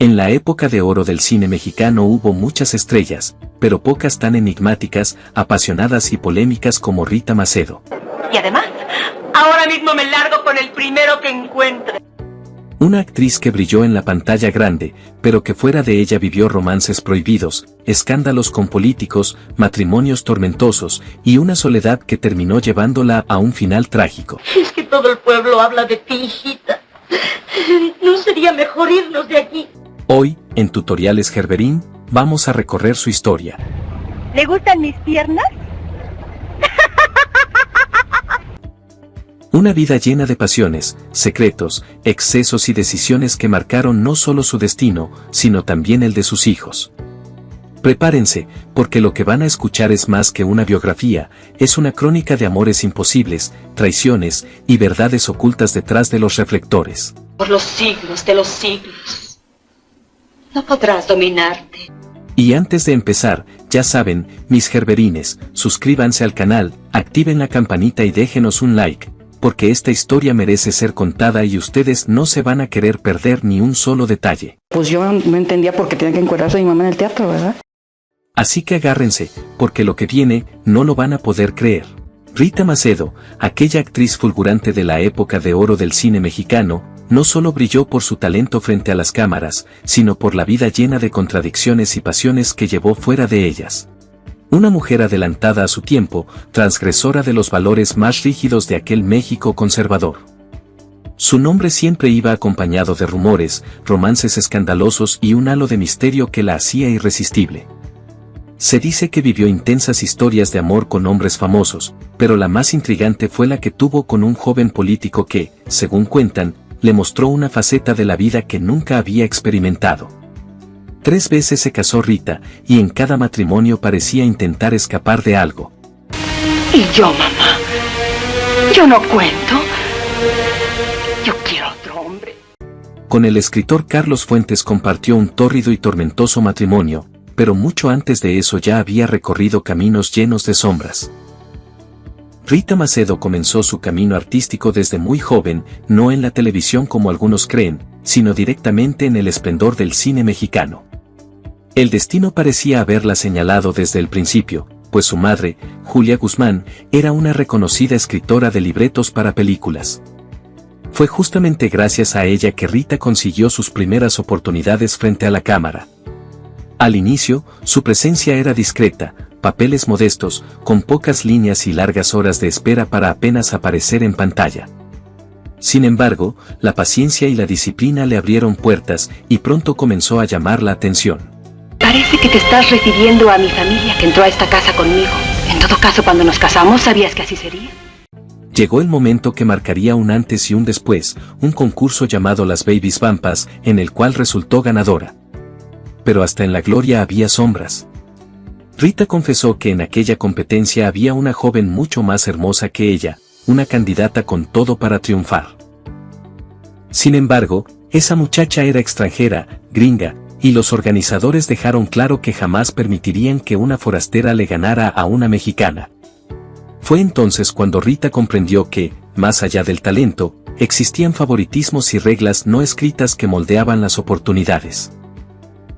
En la época de oro del cine mexicano hubo muchas estrellas, pero pocas tan enigmáticas, apasionadas y polémicas como Rita Macedo. Y además, ahora mismo me largo con el primero que encuentre. Una actriz que brilló en la pantalla grande, pero que fuera de ella vivió romances prohibidos, escándalos con políticos, matrimonios tormentosos y una soledad que terminó llevándola a un final trágico. Es que todo el pueblo habla de ti, hijita. ¿No sería mejor irnos de aquí? Hoy, en Tutoriales Gerberín, vamos a recorrer su historia. ¿Le gustan mis piernas? Una vida llena de pasiones, secretos, excesos y decisiones que marcaron no solo su destino, sino también el de sus hijos. Prepárense, porque lo que van a escuchar es más que una biografía, es una crónica de amores imposibles, traiciones y verdades ocultas detrás de los reflectores. Por los siglos de los siglos, no podrás dominarte. Y antes de empezar, ya saben, mis gerberines, suscríbanse al canal, activen la campanita y déjenos un like, porque esta historia merece ser contada y ustedes no se van a querer perder ni un solo detalle. Pues yo no entendía por qué tenía que encuadrarse a mi mamá en el teatro, ¿verdad? Así que agárrense, porque lo que viene, no lo van a poder creer. Rita Macedo, aquella actriz fulgurante de la época de oro del cine mexicano, no solo brilló por su talento frente a las cámaras, sino por la vida llena de contradicciones y pasiones que llevó fuera de ellas. Una mujer adelantada a su tiempo, transgresora de los valores más rígidos de aquel México conservador. Su nombre siempre iba acompañado de rumores, romances escandalosos y un halo de misterio que la hacía irresistible. Se dice que vivió intensas historias de amor con hombres famosos, pero la más intrigante fue la que tuvo con un joven político que, según cuentan, le mostró una faceta de la vida que nunca había experimentado. 3 veces se casó Rita, y en cada matrimonio parecía intentar escapar de algo. ¿Y yo, mamá? Yo no cuento. Yo quiero otro hombre. Con el escritor Carlos Fuentes compartió un tórrido y tormentoso matrimonio, pero mucho antes de eso ya había recorrido caminos llenos de sombras. Rita Macedo comenzó su camino artístico desde muy joven, no en la televisión como algunos creen, sino directamente en el esplendor del cine mexicano. El destino parecía haberla señalado desde el principio, pues su madre, Julia Guzmán, era una reconocida escritora de libretos para películas. Fue justamente gracias a ella que Rita consiguió sus primeras oportunidades frente a la cámara. Al inicio, su presencia era discreta, papeles modestos, con pocas líneas y largas horas de espera para apenas aparecer en pantalla. Sin embargo, la paciencia y la disciplina le abrieron puertas y pronto comenzó a llamar la atención. Parece que te estás refiriendo a mi familia que entró a esta casa conmigo. En todo caso, cuando nos casamos, ¿sabías que así sería? Llegó el momento que marcaría un antes y un después, un concurso llamado Las Babies Vampas, en el cual resultó ganadora. Pero hasta en la gloria había sombras. Rita confesó que en aquella competencia había una joven mucho más hermosa que ella, una candidata con todo para triunfar. Sin embargo, esa muchacha era extranjera, gringa, y los organizadores dejaron claro que jamás permitirían que una forastera le ganara a una mexicana. Fue entonces cuando Rita comprendió que, más allá del talento, existían favoritismos y reglas no escritas que moldeaban las oportunidades.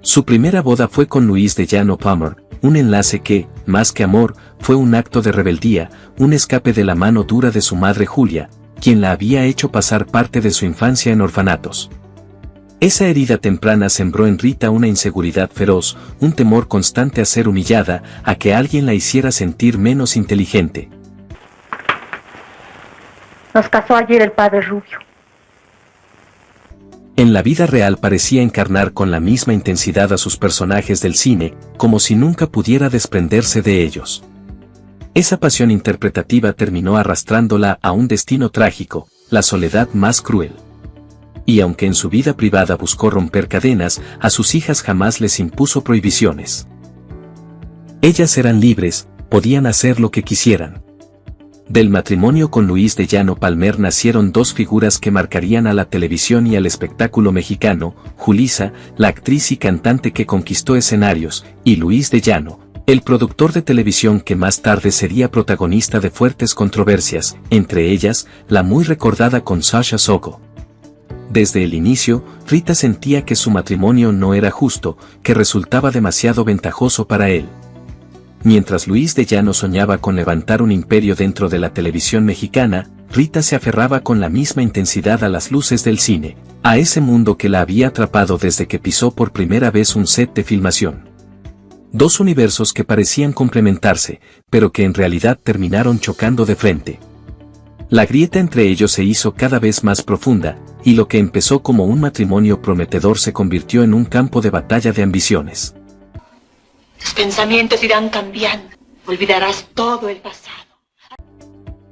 Su primera boda fue con Luis de Llano Palmer, un enlace que, más que amor, fue un acto de rebeldía, un escape de la mano dura de su madre Julia, quien la había hecho pasar parte de su infancia en orfanatos. Esa herida temprana sembró en Rita una inseguridad feroz, un temor constante a ser humillada, a que alguien la hiciera sentir menos inteligente. Nos casó ayer el padre Rubio. En la vida real parecía encarnar con la misma intensidad a sus personajes del cine, como si nunca pudiera desprenderse de ellos. Esa pasión interpretativa terminó arrastrándola a un destino trágico, la soledad más cruel. Y aunque en su vida privada buscó romper cadenas, a sus hijas jamás les impuso prohibiciones. Ellas eran libres, podían hacer lo que quisieran. Del matrimonio con Luis de Llano Palmer nacieron 2 figuras que marcarían a la televisión y al espectáculo mexicano, Julissa, la actriz y cantante que conquistó escenarios, y Luis de Llano, el productor de televisión que más tarde sería protagonista de fuertes controversias, entre ellas, la muy recordada con Sasha Sokol. Desde el inicio, Rita sentía que su matrimonio no era justo, que resultaba demasiado ventajoso para él. Mientras Luis de Llano soñaba con levantar un imperio dentro de la televisión mexicana, Rita se aferraba con la misma intensidad a las luces del cine, a ese mundo que la había atrapado desde que pisó por primera vez un set de filmación. Dos universos que parecían complementarse, pero que en realidad terminaron chocando de frente. La grieta entre ellos se hizo cada vez más profunda, y lo que empezó como un matrimonio prometedor se convirtió en un campo de batalla de ambiciones. Tus pensamientos irán cambiando. Olvidarás todo el pasado.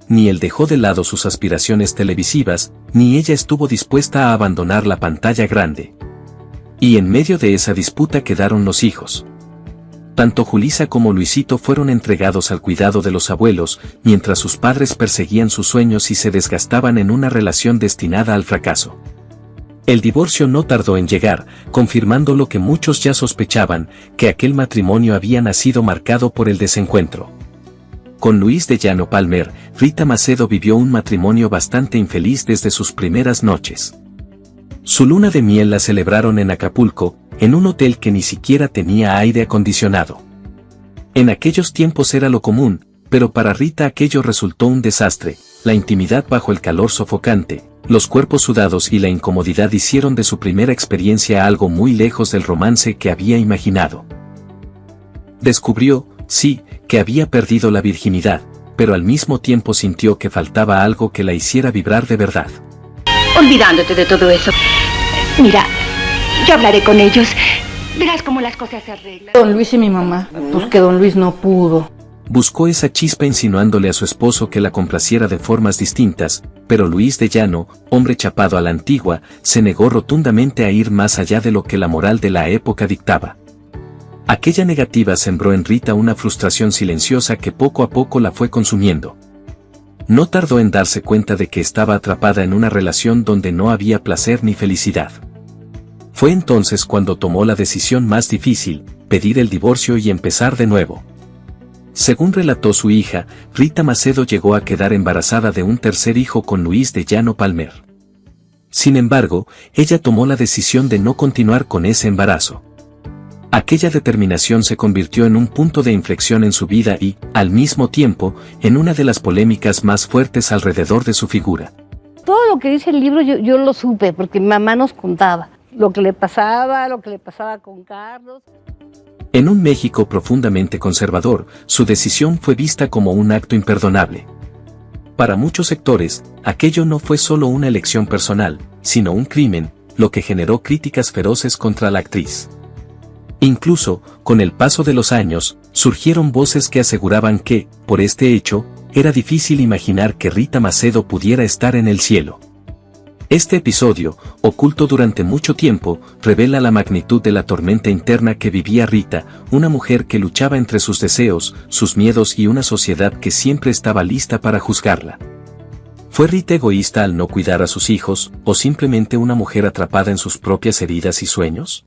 Ni él dejó de lado sus aspiraciones televisivas, ni ella estuvo dispuesta a abandonar la pantalla grande. Y en medio de esa disputa quedaron los hijos. Tanto Julissa como Luisito fueron entregados al cuidado de los abuelos, mientras sus padres perseguían sus sueños y se desgastaban en una relación destinada al fracaso. El divorcio no tardó en llegar, confirmando lo que muchos ya sospechaban, que aquel matrimonio había nacido marcado por el desencuentro. Con Luis de Llano Palmer, Rita Macedo vivió un matrimonio bastante infeliz desde sus primeras noches. Su luna de miel la celebraron en Acapulco, en un hotel que ni siquiera tenía aire acondicionado. En aquellos tiempos era lo común, pero para Rita aquello resultó un desastre. La intimidad bajo el calor sofocante, los cuerpos sudados y la incomodidad hicieron de su primera experiencia algo muy lejos del romance que había imaginado. Descubrió, sí, que había perdido la virginidad, pero al mismo tiempo sintió que faltaba algo que la hiciera vibrar de verdad. Olvidándote de todo eso. Mira, yo hablaré con ellos. Verás cómo las cosas se arreglan. Don Luis y mi mamá, pues que don Luis no pudo. Buscó esa chispa insinuándole a su esposo que la complaciera de formas distintas, pero Luis de Llano, hombre chapado a la antigua, se negó rotundamente a ir más allá de lo que la moral de la época dictaba. Aquella negativa sembró en Rita una frustración silenciosa que poco a poco la fue consumiendo. No tardó en darse cuenta de que estaba atrapada en una relación donde no había placer ni felicidad. Fue entonces cuando tomó la decisión más difícil, pedir el divorcio y empezar de nuevo. Según relató su hija, Rita Macedo llegó a quedar embarazada de un tercer hijo con Luis de Llano Palmer. Sin embargo, ella tomó la decisión de no continuar con ese embarazo. Aquella determinación se convirtió en un punto de inflexión en su vida y, al mismo tiempo, en una de las polémicas más fuertes alrededor de su figura. Todo lo que dice el libro yo lo supe, porque mi mamá nos contaba lo que le pasaba con Carlos. En un México profundamente conservador, su decisión fue vista como un acto imperdonable. Para muchos sectores, aquello no fue solo una elección personal, sino un crimen, lo que generó críticas feroces contra la actriz. Incluso, con el paso de los años, surgieron voces que aseguraban que, por este hecho, era difícil imaginar que Rita Macedo pudiera estar en el cielo. Este episodio, oculto durante mucho tiempo, revela la magnitud de la tormenta interna que vivía Rita, una mujer que luchaba entre sus deseos, sus miedos y una sociedad que siempre estaba lista para juzgarla. ¿Fue Rita egoísta al no cuidar a sus hijos, o simplemente una mujer atrapada en sus propias heridas y sueños?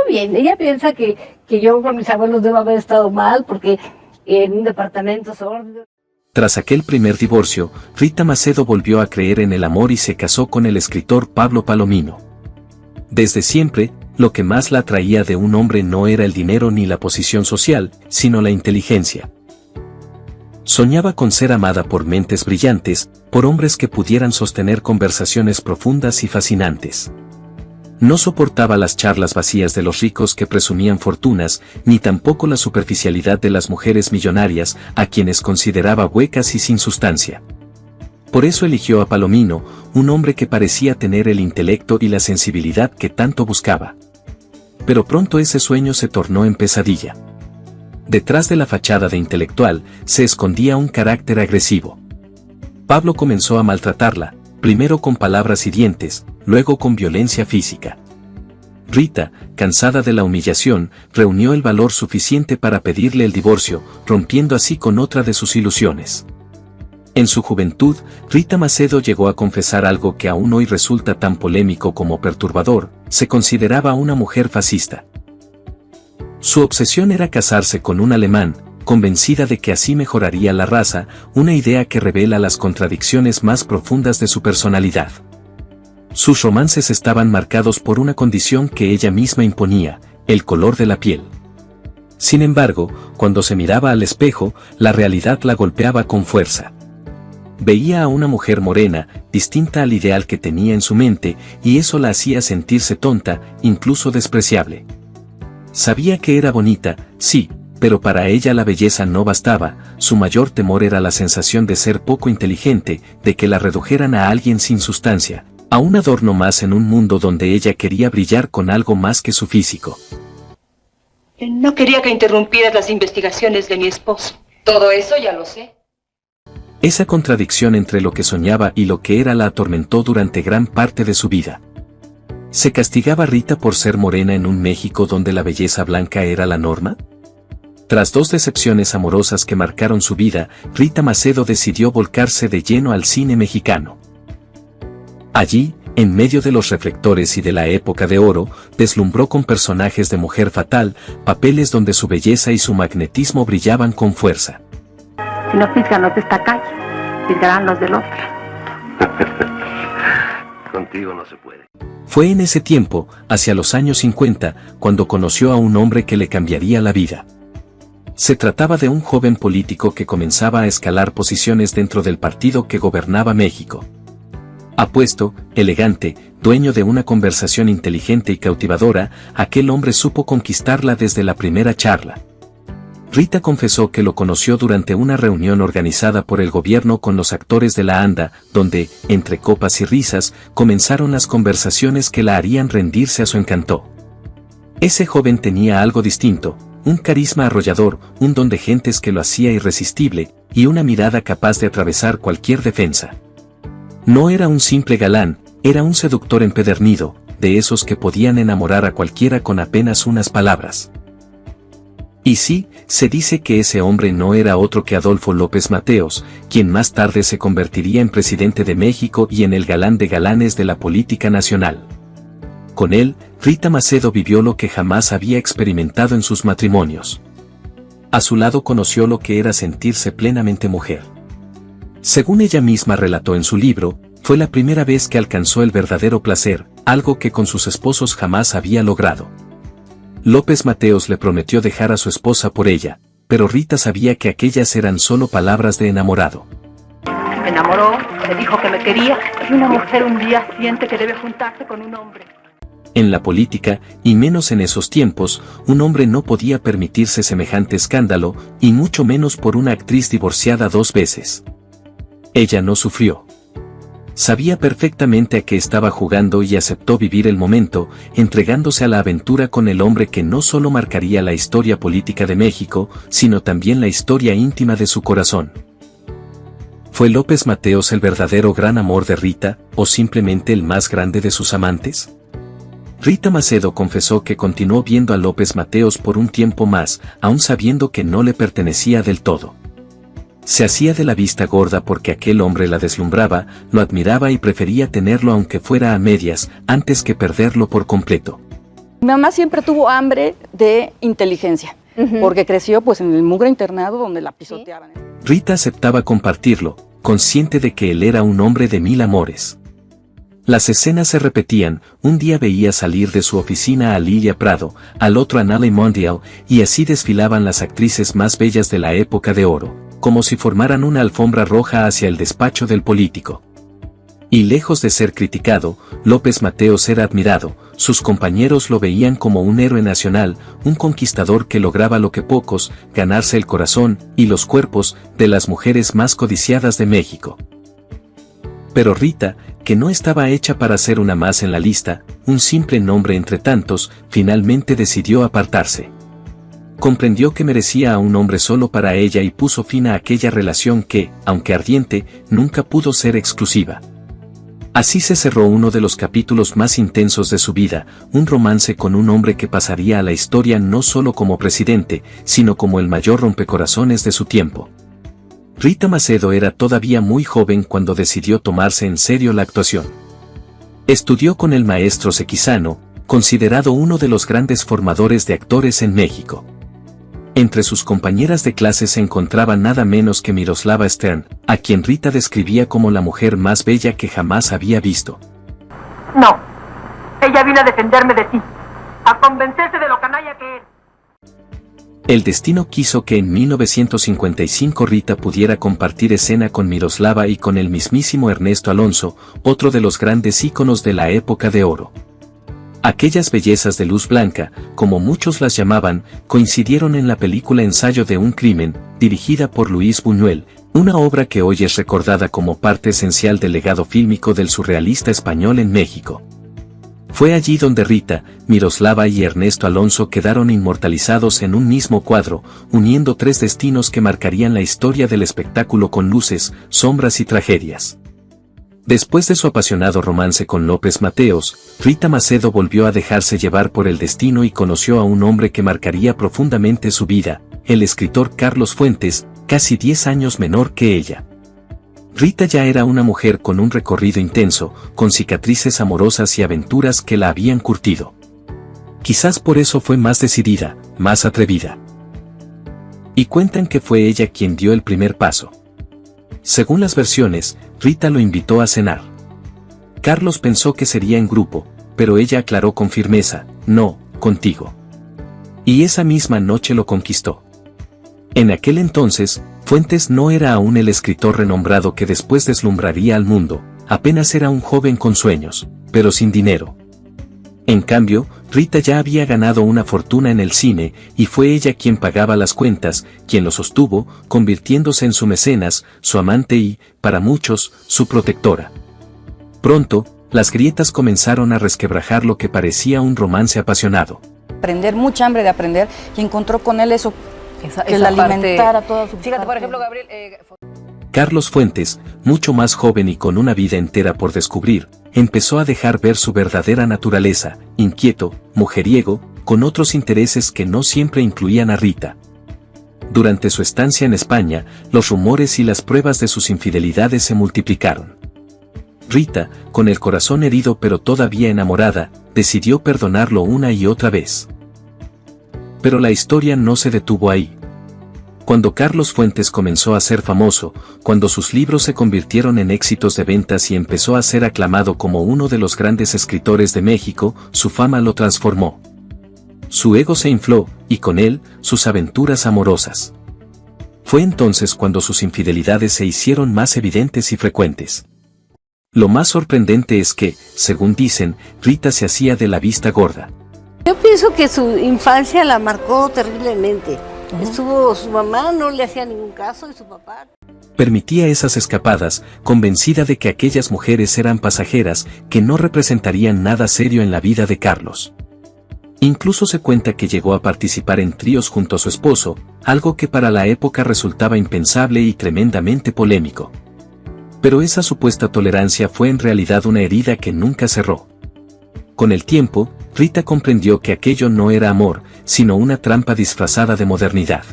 Bien, ella piensa que yo con mis abuelos debo haber estado mal porque en un departamento sórdido. Tras aquel primer divorcio, Rita Macedo volvió a creer en el amor y se casó con el escritor Pablo Palomino. Desde siempre, lo que más la atraía de un hombre no era el dinero ni la posición social, sino la inteligencia. Soñaba con ser amada por mentes brillantes, por hombres que pudieran sostener conversaciones profundas y fascinantes. No soportaba las charlas vacías de los ricos que presumían fortunas, ni tampoco la superficialidad de las mujeres millonarias, a quienes consideraba huecas y sin sustancia. Por eso eligió a Palomino, un hombre que parecía tener el intelecto y la sensibilidad que tanto buscaba. Pero pronto ese sueño se tornó en pesadilla. Detrás de la fachada de intelectual, se escondía un carácter agresivo. Pablo comenzó a maltratarla, primero con palabras hirientes, luego con violencia física. Rita, cansada de la humillación, reunió el valor suficiente para pedirle el divorcio, rompiendo así con otra de sus ilusiones. En su juventud, Rita Macedo llegó a confesar algo que aún hoy resulta tan polémico como perturbador: se consideraba una mujer fascista. Su obsesión era casarse con un alemán, convencida de que así mejoraría la raza, una idea que revela las contradicciones más profundas de su personalidad. Sus romances estaban marcados por una condición que ella misma imponía, el color de la piel. Sin embargo, cuando se miraba al espejo, la realidad la golpeaba con fuerza. Veía a una mujer morena, distinta al ideal que tenía en su mente, y eso la hacía sentirse tonta, incluso despreciable. Sabía que era bonita, sí, pero para ella la belleza no bastaba, su mayor temor era la sensación de ser poco inteligente, de que la redujeran a alguien sin sustancia, a un adorno más en un mundo donde ella quería brillar con algo más que su físico. No quería que interrumpieras las investigaciones de mi esposo. Todo eso ya lo sé. Esa contradicción entre lo que soñaba y lo que era la atormentó durante gran parte de su vida. ¿Se castigaba a Rita por ser morena en un México donde la belleza blanca era la norma? Tras 2 decepciones amorosas que marcaron su vida, Rita Macedo decidió volcarse de lleno al cine mexicano. Allí, en medio de los reflectores y de la época de oro, deslumbró con personajes de mujer fatal, papeles donde su belleza y su magnetismo brillaban con fuerza. Si no fisgan los de esta calle, fisgarán los del otro. Contigo no se puede. Fue en ese tiempo, hacia los años 50, cuando conoció a un hombre que le cambiaría la vida. Se trataba de un joven político que comenzaba a escalar posiciones dentro del partido que gobernaba México. Apuesto, elegante, dueño de una conversación inteligente y cautivadora, aquel hombre supo conquistarla desde la primera charla. Rita confesó que lo conoció durante una reunión organizada por el gobierno con los actores de la ANDA, donde, entre copas y risas, comenzaron las conversaciones que la harían rendirse a su encanto. Ese joven tenía algo distinto, un carisma arrollador, un don de gentes que lo hacía irresistible, y una mirada capaz de atravesar cualquier defensa. No era un simple galán, era un seductor empedernido, de esos que podían enamorar a cualquiera con apenas unas palabras. Y sí, se dice que ese hombre no era otro que Adolfo López Mateos, quien más tarde se convertiría en presidente de México y en el galán de galanes de la política nacional. Con él, Rita Macedo vivió lo que jamás había experimentado en sus matrimonios. A su lado conoció lo que era sentirse plenamente mujer. Según ella misma relató en su libro, fue la primera vez que alcanzó el verdadero placer, algo que con sus esposos jamás había logrado. López Mateos le prometió dejar a su esposa por ella, pero Rita sabía que aquellas eran solo palabras de enamorado. Me enamoró, me dijo que me quería, y una mujer un día siente que debe juntarse con un hombre. En la política, y menos en esos tiempos, un hombre no podía permitirse semejante escándalo, y mucho menos por una actriz divorciada 2 veces. Ella no sufrió. Sabía perfectamente a qué estaba jugando y aceptó vivir el momento, entregándose a la aventura con el hombre que no solo marcaría la historia política de México, sino también la historia íntima de su corazón. ¿Fue López Mateos el verdadero gran amor de Rita, o simplemente el más grande de sus amantes? Rita Macedo confesó que continuó viendo a López Mateos por un tiempo más, aun sabiendo que no le pertenecía del todo. Se hacía de la vista gorda porque aquel hombre la deslumbraba, lo admiraba y prefería tenerlo aunque fuera a medias, antes que perderlo por completo. Mi mamá siempre tuvo hambre de inteligencia, porque creció pues en el mugre internado donde la pisoteaban. Rita aceptaba compartirlo, consciente de que él era un hombre de 1000 amores. Las escenas se repetían, un día veía salir de su oficina a Lilia Prado, al otro a Nelly Mondial, y así desfilaban las actrices más bellas de la época de oro, como si formaran una alfombra roja hacia el despacho del político. Y lejos de ser criticado, López Mateos era admirado, sus compañeros lo veían como un héroe nacional, un conquistador que lograba lo que pocos, ganarse el corazón y los cuerpos de las mujeres más codiciadas de México. Pero Rita, que no estaba hecha para ser una más en la lista, un simple nombre entre tantos, finalmente decidió apartarse. Comprendió que merecía a un hombre solo para ella y puso fin a aquella relación que, aunque ardiente, nunca pudo ser exclusiva. Así se cerró uno de los capítulos más intensos de su vida, un romance con un hombre que pasaría a la historia no solo como presidente, sino como el mayor rompecorazones de su tiempo. Rita Macedo era todavía muy joven cuando decidió tomarse en serio la actuación. Estudió con el maestro Sequizano, considerado uno de los grandes formadores de actores en México. Entre sus compañeras de clase se encontraba nada menos que Miroslava Stern, a quien Rita describía como la mujer más bella que jamás había visto. No. Ella vino a defenderme de ti. A convencerse de lo canalla que eres. El destino quiso que en 1955 Rita pudiera compartir escena con Miroslava y con el mismísimo Ernesto Alonso, otro de los grandes íconos de la época de oro. Aquellas bellezas de luz blanca, como muchos las llamaban, coincidieron en la película Ensayo de un crimen, dirigida por Luis Buñuel, una obra que hoy es recordada como parte esencial del legado fílmico del surrealista español en México. Fue allí donde Rita, Miroslava y Ernesto Alonso quedaron inmortalizados en un mismo cuadro, uniendo tres destinos que marcarían la historia del espectáculo con luces, sombras y tragedias. Después de su apasionado romance con López Mateos, Rita Macedo volvió a dejarse llevar por el destino y conoció a un hombre que marcaría profundamente su vida, el escritor Carlos Fuentes, casi 10 años menor que ella. Rita ya era una mujer con un recorrido intenso, con cicatrices amorosas y aventuras que la habían curtido. Quizás por eso fue más decidida, más atrevida. Y cuentan que fue ella quien dio el primer paso. Según las versiones, Rita lo invitó a cenar. Carlos pensó que sería en grupo, pero ella aclaró con firmeza, no, contigo. Y esa misma noche lo conquistó. En aquel entonces, Fuentes no era aún el escritor renombrado que después deslumbraría al mundo, apenas era un joven con sueños, pero sin dinero. En cambio, Rita ya había ganado una fortuna en el cine, y fue ella quien pagaba las cuentas, quien lo sostuvo, convirtiéndose en su mecenas, su amante y, para muchos, su protectora. Pronto, las grietas comenzaron a resquebrajar lo que parecía un romance apasionado. Aprender, mucha hambre de aprender, y encontró con él eso, que esa la alimentara toda su Fíjate, parte. por ejemplo, Gabriel... Carlos Fuentes, mucho más joven y con una vida entera por descubrir, empezó a dejar ver su verdadera naturaleza, inquieto, mujeriego, con otros intereses que no siempre incluían a Rita. Durante su estancia en España, los rumores y las pruebas de sus infidelidades se multiplicaron. Rita, con el corazón herido pero todavía enamorada, decidió perdonarlo una y otra vez. Pero la historia no se detuvo ahí. Cuando Carlos Fuentes comenzó a ser famoso, cuando sus libros se convirtieron en éxitos de ventas y empezó a ser aclamado como uno de los grandes escritores de México, su fama lo transformó. Su ego se infló, y con él, sus aventuras amorosas. Fue entonces cuando sus infidelidades se hicieron más evidentes y frecuentes. Lo más sorprendente es que, según dicen, Rita se hacía de la vista gorda. Yo pienso que su infancia la marcó terriblemente. Su mamá no le hacía ningún caso y su papá... Permitía esas escapadas, convencida de que aquellas mujeres eran pasajeras, que no representarían nada serio en la vida de Carlos. Incluso se cuenta que llegó a participar en tríos junto a su esposo, algo que para la época resultaba impensable y tremendamente polémico. Pero esa supuesta tolerancia fue en realidad una herida que nunca cerró. Con el tiempo, Rita comprendió que aquello no era amor, sino una trampa disfrazada de modernidad.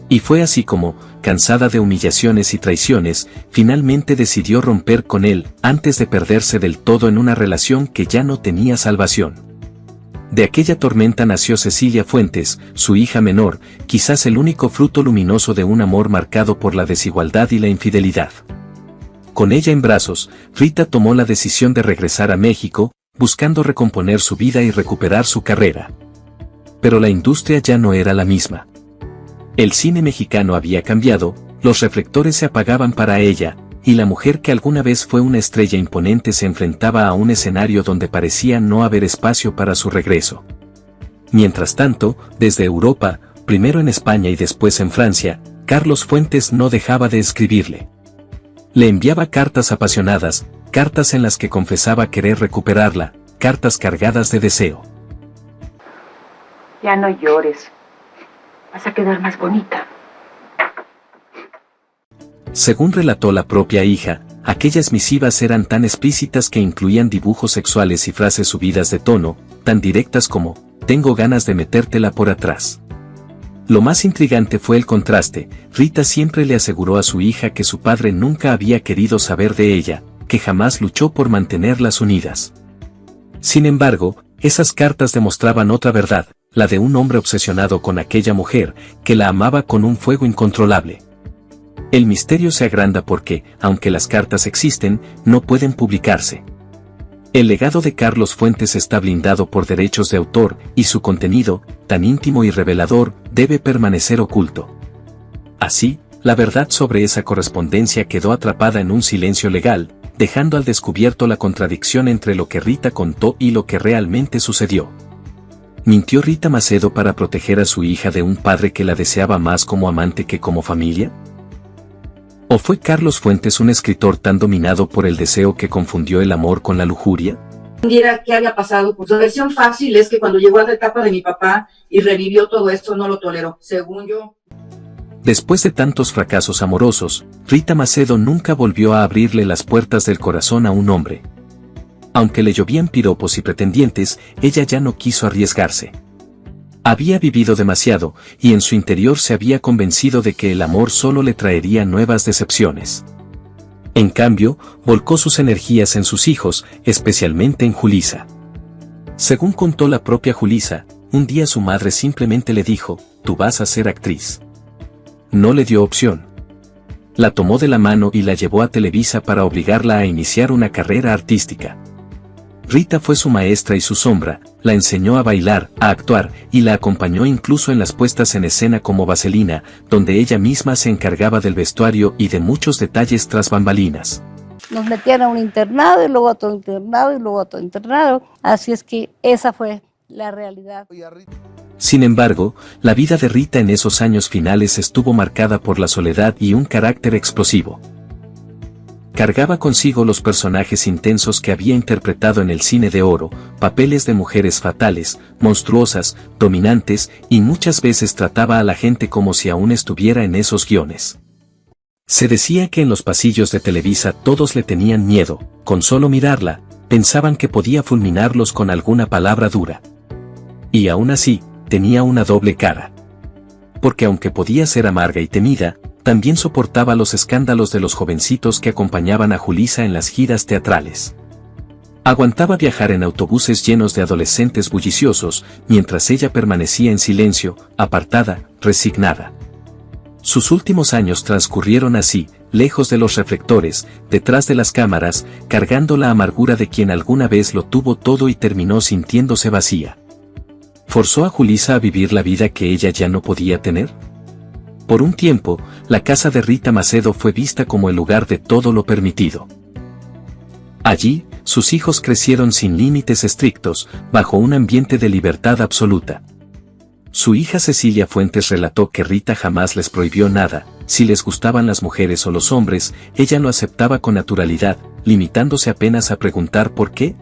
Y fue así como, cansada de humillaciones y traiciones, finalmente decidió romper con él, antes de perderse del todo en una relación que ya no tenía salvación. De aquella tormenta nació Cecilia Fuentes, su hija menor, quizás el único fruto luminoso de un amor marcado por la desigualdad y la infidelidad. Con ella en brazos, Rita tomó la decisión de regresar a México, buscando recomponer su vida y recuperar su carrera. Pero la industria ya no era la misma. El cine mexicano había cambiado, los reflectores se apagaban para ella, y la mujer que alguna vez fue una estrella imponente se enfrentaba a un escenario donde parecía no haber espacio para su regreso. Mientras tanto, desde Europa, primero en España y después en Francia, Carlos Fuentes no dejaba de escribirle. Le enviaba cartas apasionadas, cartas en las que confesaba querer recuperarla, cartas cargadas de deseo. Ya no llores. Vas a quedar más bonita. Según relató la propia hija, aquellas misivas eran tan explícitas que incluían dibujos sexuales y frases subidas de tono, tan directas como, tengo ganas de metértela por atrás. Lo más intrigante fue el contraste. Rita siempre le aseguró a su hija que su padre nunca había querido saber de ella, que jamás luchó por mantenerlas unidas. Sin embargo, esas cartas demostraban otra verdad, la de un hombre obsesionado con aquella mujer, que la amaba con un fuego incontrolable. El misterio se agranda porque, aunque las cartas existen, no pueden publicarse. El legado de Carlos Fuentes está blindado por derechos de autor y su contenido, tan íntimo y revelador, debe permanecer oculto. Así, la verdad sobre esa correspondencia quedó atrapada en un silencio legal, dejando al descubierto la contradicción entre lo que Rita contó y lo que realmente sucedió. ¿Mintió Rita Macedo para proteger a su hija de un padre que la deseaba más como amante que como familia? ¿O fue Carlos Fuentes un escritor tan dominado por el deseo que confundió el amor con la lujuria? ¿Qué había pasado? Pues la versión fácil es que cuando llegó a la etapa de mi papá y revivió todo esto, no lo toleró, según yo. Después de tantos fracasos amorosos, Rita Macedo nunca volvió a abrirle las puertas del corazón a un hombre. Aunque le llovían piropos y pretendientes, ella ya no quiso arriesgarse. Había vivido demasiado, y en su interior se había convencido de que el amor solo le traería nuevas decepciones. En cambio, volcó sus energías en sus hijos, especialmente en Julissa. Según contó la propia Julissa, un día su madre simplemente le dijo, «Tú vas a ser actriz». No le dio opción. La tomó de la mano y la llevó a Televisa para obligarla a iniciar una carrera artística. Rita fue su maestra y su sombra, la enseñó a bailar, a actuar, y la acompañó incluso en las puestas en escena como Vaselina, donde ella misma se encargaba del vestuario y de muchos detalles tras bambalinas. Nos metían a un internado y luego a otro internado y luego a otro internado. Así es que esa fue la realidad. Sin embargo, la vida de Rita en esos años finales estuvo marcada por la soledad y un carácter explosivo. Cargaba consigo los personajes intensos que había interpretado en el cine de oro, papeles de mujeres fatales, monstruosas, dominantes, y muchas veces trataba a la gente como si aún estuviera en esos guiones. Se decía que en los pasillos de Televisa todos le tenían miedo, con solo mirarla, pensaban que podía fulminarlos con alguna palabra dura. Y aún así, tenía una doble cara. Porque aunque podía ser amarga y temida, también soportaba los escándalos de los jovencitos que acompañaban a Julissa en las giras teatrales. Aguantaba viajar en autobuses llenos de adolescentes bulliciosos, mientras ella permanecía en silencio, apartada, resignada. Sus últimos años transcurrieron así, lejos de los reflectores, detrás de las cámaras, cargando la amargura de quien alguna vez lo tuvo todo y terminó sintiéndose vacía. ¿Forzó a Julissa a vivir la vida que ella ya no podía tener? Por un tiempo, la casa de Rita Macedo fue vista como el lugar de todo lo permitido. Allí, sus hijos crecieron sin límites estrictos, bajo un ambiente de libertad absoluta. Su hija Cecilia Fuentes relató que Rita jamás les prohibió nada, si les gustaban las mujeres o los hombres, ella lo aceptaba con naturalidad, limitándose apenas a preguntar por qué.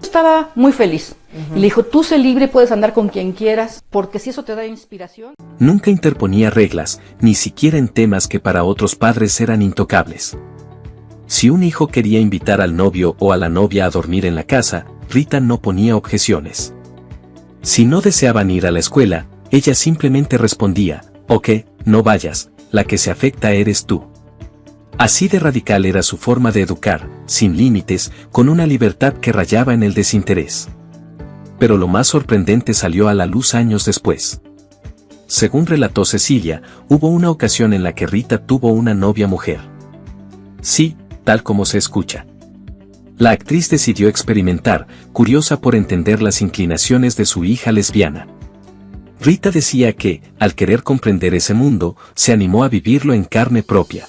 Estaba muy feliz. Y le dijo, tú sé libre, puedes andar con quien quieras, porque si eso te da inspiración. Nunca interponía reglas, ni siquiera en temas que para otros padres eran intocables. Si un hijo quería invitar al novio o a la novia a dormir en la casa, Rita no ponía objeciones. Si no deseaban ir a la escuela, ella simplemente respondía, ok, no vayas, la que se afecta eres tú. Así de radical era su forma de educar, sin límites, con una libertad que rayaba en el desinterés. Pero lo más sorprendente salió a la luz años después. Según relató Cecilia, hubo una ocasión en la que Rita tuvo una novia mujer. Sí, tal como se escucha. La actriz decidió experimentar, curiosa por entender las inclinaciones de su hija lesbiana. Rita decía que, al querer comprender ese mundo, se animó a vivirlo en carne propia.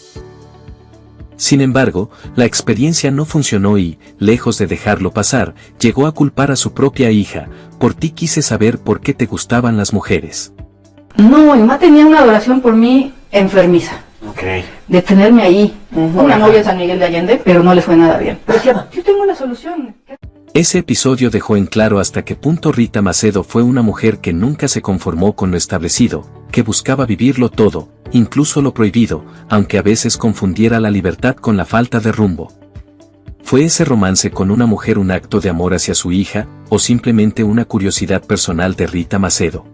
Sin embargo, la experiencia no funcionó y, lejos de dejarlo pasar, llegó a culpar a su propia hija. Por ti quise saber por qué te gustaban las mujeres. No, mi mamá tenía una adoración por mí enfermiza. Okay. De tenerme ahí. Una novia en San Miguel de Allende, pero no le fue nada bien. Pero decía, yo tengo la solución. Ese episodio dejó en claro hasta qué punto Rita Macedo fue una mujer que nunca se conformó con lo establecido, que buscaba vivirlo todo, incluso lo prohibido, aunque a veces confundiera la libertad con la falta de rumbo. ¿Fue ese romance con una mujer un acto de amor hacia su hija, o simplemente una curiosidad personal de Rita Macedo?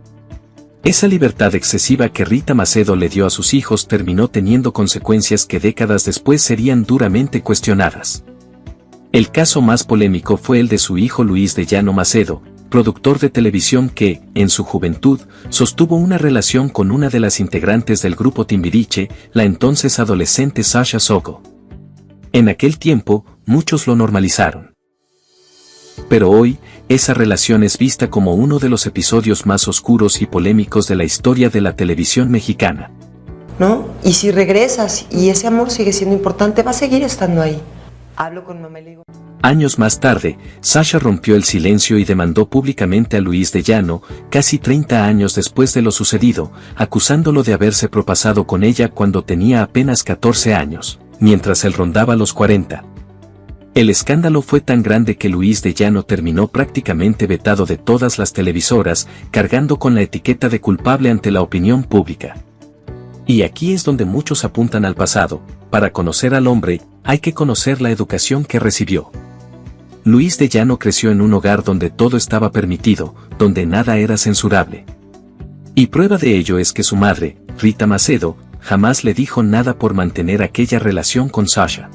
Esa libertad excesiva que Rita Macedo le dio a sus hijos terminó teniendo consecuencias que décadas después serían duramente cuestionadas. El caso más polémico fue el de su hijo Luis de Llano Macedo, productor de televisión que, en su juventud, sostuvo una relación con una de las integrantes del grupo Timbiriche, la entonces adolescente Sasha Sokol. En aquel tiempo, muchos lo normalizaron. Pero hoy, esa relación es vista como uno de los episodios más oscuros y polémicos de la historia de la televisión mexicana. ¿No? Y si regresas y ese amor sigue siendo importante, va a seguir estando ahí. Hablo con mamá y le digo... Años más tarde, Sasha rompió el silencio y demandó públicamente a Luis de Llano, casi 30 años después de lo sucedido, acusándolo de haberse propasado con ella cuando tenía apenas 14 años, mientras él rondaba los 40. El escándalo fue tan grande que Luis de Llano terminó prácticamente vetado de todas las televisoras, cargando con la etiqueta de culpable ante la opinión pública. Y aquí es donde muchos apuntan al pasado. Para conocer al hombre, hay que conocer la educación que recibió. Luis de Llano creció en un hogar donde todo estaba permitido, donde nada era censurable. Y prueba de ello es que su madre, Rita Macedo, jamás le dijo nada por mantener aquella relación con Sasha.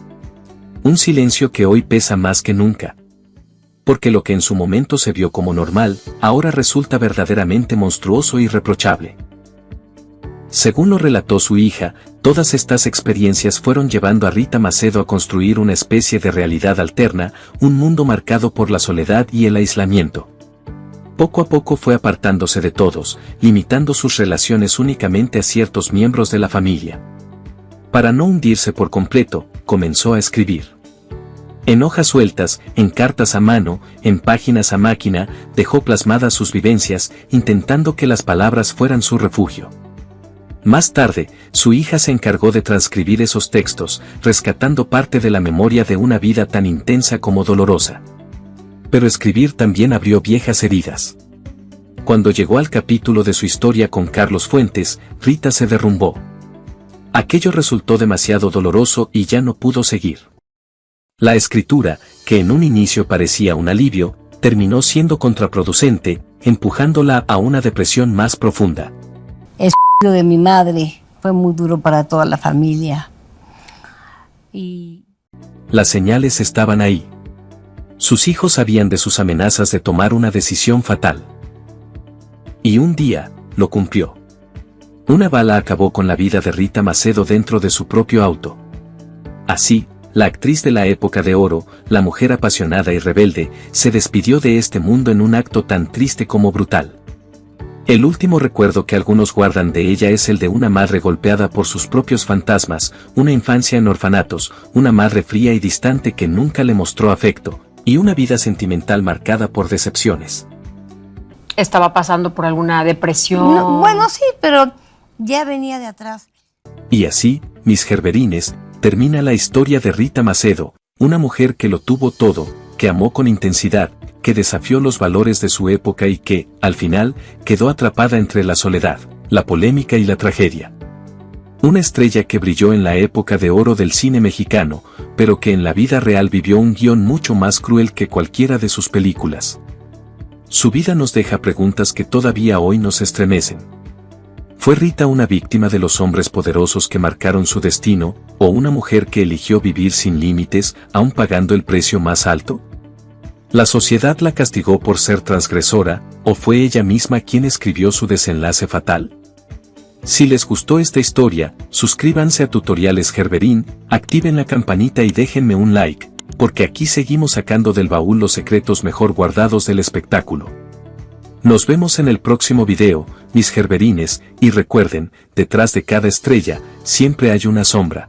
Un silencio que hoy pesa más que nunca. Porque lo que en su momento se vio como normal, ahora resulta verdaderamente monstruoso y reprochable. Según lo relató su hija, todas estas experiencias fueron llevando a Rita Macedo a construir una especie de realidad alterna, un mundo marcado por la soledad y el aislamiento. Poco a poco fue apartándose de todos, limitando sus relaciones únicamente a ciertos miembros de la familia. Para no hundirse por completo, comenzó a escribir. En hojas sueltas, en cartas a mano, en páginas a máquina, dejó plasmadas sus vivencias, intentando que las palabras fueran su refugio. Más tarde, su hija se encargó de transcribir esos textos, rescatando parte de la memoria de una vida tan intensa como dolorosa. Pero escribir también abrió viejas heridas. Cuando llegó al capítulo de su historia con Carlos Fuentes, Rita se derrumbó. Aquello resultó demasiado doloroso y ya no pudo seguir. La escritura, que en un inicio parecía un alivio, terminó siendo contraproducente, empujándola a una depresión más profunda. De mi madre fue muy duro para toda la familia. Las señales estaban ahí. Sus hijos sabían de sus amenazas de tomar una decisión fatal. Y un día, lo cumplió. Una bala acabó con la vida de Rita Macedo dentro de su propio auto. Así, la actriz de la época de oro, la mujer apasionada y rebelde, se despidió de este mundo en un acto tan triste como brutal. El último recuerdo que algunos guardan de ella es el de una madre golpeada por sus propios fantasmas, una infancia en orfanatos, una madre fría y distante que nunca le mostró afecto, y una vida sentimental marcada por decepciones. ¿Estaba pasando por alguna depresión? No, bueno, sí, pero ya venía de atrás. Y así, mis gerberines, termina la historia de Rita Macedo, una mujer que lo tuvo todo, que amó con intensidad, que desafió los valores de su época y que, al final, quedó atrapada entre la soledad, la polémica y la tragedia. Una estrella que brilló en la época de oro del cine mexicano, pero que en la vida real vivió un guión mucho más cruel que cualquiera de sus películas. Su vida nos deja preguntas que todavía hoy nos estremecen. ¿Fue Rita una víctima de los hombres poderosos que marcaron su destino, o una mujer que eligió vivir sin límites, aun pagando el precio más alto? ¿La sociedad la castigó por ser transgresora, o fue ella misma quien escribió su desenlace fatal? Si les gustó esta historia, suscríbanse a Tutoriales Gerberín, activen la campanita y déjenme un like, porque aquí seguimos sacando del baúl los secretos mejor guardados del espectáculo. Nos vemos en el próximo video, mis gerberines, y recuerden, detrás de cada estrella, siempre hay una sombra.